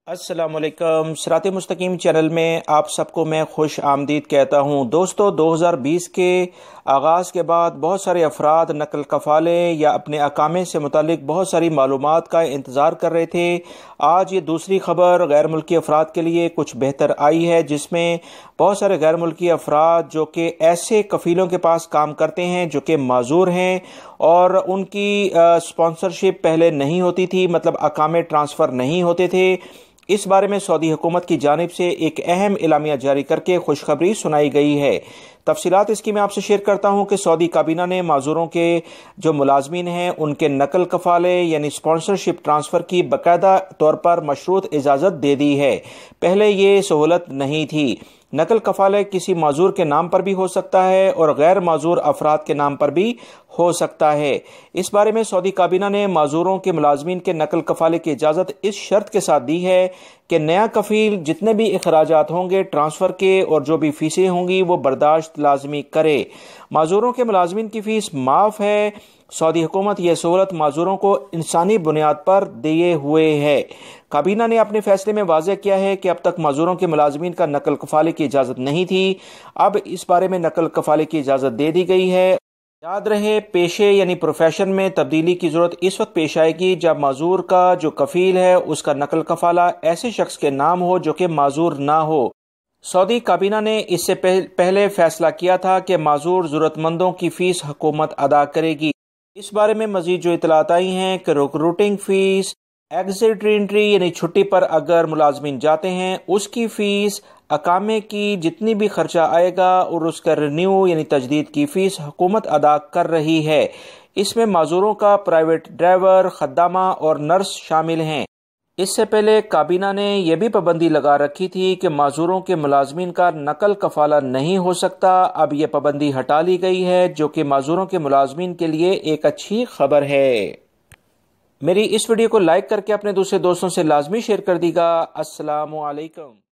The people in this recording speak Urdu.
السلام علیکم، صراط مستقیم چینل میں آپ سب کو میں خوش آمدید کہتا ہوں۔ دوستو، 2020 کے آغاز کے بعد بہت سارے افراد نقل کفالے یا اپنے اقامے سے متعلق بہت ساری معلومات کا انتظار کر رہے تھے۔ آج یہ دوسری خبر غیر ملکی افراد کے لیے کچھ بہتر آئی ہے، جس میں بہت سارے غیر ملکی افراد جو کہ ایسے کفیلوں کے پاس کام کرتے ہیں جو کہ معذور ہیں اور ان کی اسپانسرشپ پہلے نہیں ہوتی تھی، مطلب اقامے ٹرانسفر نہیں ہوتے تھے، اس بارے میں سعودی حکومت کی جانب سے ایک اہم اعلامیہ جاری کر کے خوشخبری سنائی گئی ہے۔ تفصیلات اس کی میں آپ سے شیئر کرتا ہوں کہ سعودی کابینہ نے معذوروں کے جو ملازمین ہیں ان کے نقل کفالے یعنی اسپانسرشپ ٹرانسفر کی باقاعدہ طور پر مشروط اجازت دے دی ہے۔ پہلے یہ سہولت نہیں تھی۔ نقل کفالے کسی معذور کے نام پر بھی ہو سکتا ہے اور غیر معذور افراد کے نام پر بھی ہو سکتا ہے۔ اس بارے میں سعودی کابینہ نے معذوروں کے ملازمین کے نقل کفالے کی اجازت اس شرط کے ساتھ دی ہے کہ نیا کفیل جتنے بھی اخراجات ہوں گے ٹرانسفر کے اور جو بھی فیسیں ہوں گی وہ برداشت لازمی کرے۔ معذوروں کے ملازمین کی فیس معاف ہے۔ سعودی حکومت یہ سہولت معذوروں کو انسانی بنیاد پر دیے ہوئے ہے۔ کابینہ نے اپنے فیصلے میں واضح کیا ہے کہ اب تک معذوروں کے ملازمین کا نقل کفالے کی اجازت نہیں تھی، اب اس بارے میں نقل کفالے کی اجازت دے دی گئی ہے۔ یاد رہے، پیشے یعنی پروفیشن میں تبدیلی کی ضرورت اس وقت پیش آئے گی جب معذور کا جو کفیل ہے اس کا نقل کفالہ ایسے شخص کے نام ہو جو کہ معذور نہ ہو۔ سعودی کابینہ نے اس سے پہلے فیصلہ کیا تھا کہ معذور ضرورت مندوں کی فیس حکومت ادا کرے گی۔ اس بارے میں مزید جو اطلاعات آئی ہیں کہ ریکروٹنگ فیس، ایگزٹ ری انٹری یعنی چھٹی پر اگر ملازمین جاتے ہیں اس کی فیس، اقامے کی جتنی بھی خرچہ آئے گا اور اس کا رینیو یعنی تجدید کی فیس حکومت ادا کر رہی ہے۔ اس میں معذوروں کا پرائیویٹ ڈرائیور، خدامہ اور نرس شامل ہیں۔ اس سے پہلے کابینہ نے یہ بھی پابندی لگا رکھی تھی کہ معذوروں کے ملازمین کا نقل کفالہ نہیں ہو سکتا۔ اب یہ پابندی ہٹا لی گئی ہے، جو کہ معذوروں کے ملازمین کے لیے ایک اچھی خبر ہے۔ میری اس ویڈیو کو لائک کر کے اپنے دوسرے دوستوں سے لازمی شیئر کر دیجیے گا۔ السلام علیکم۔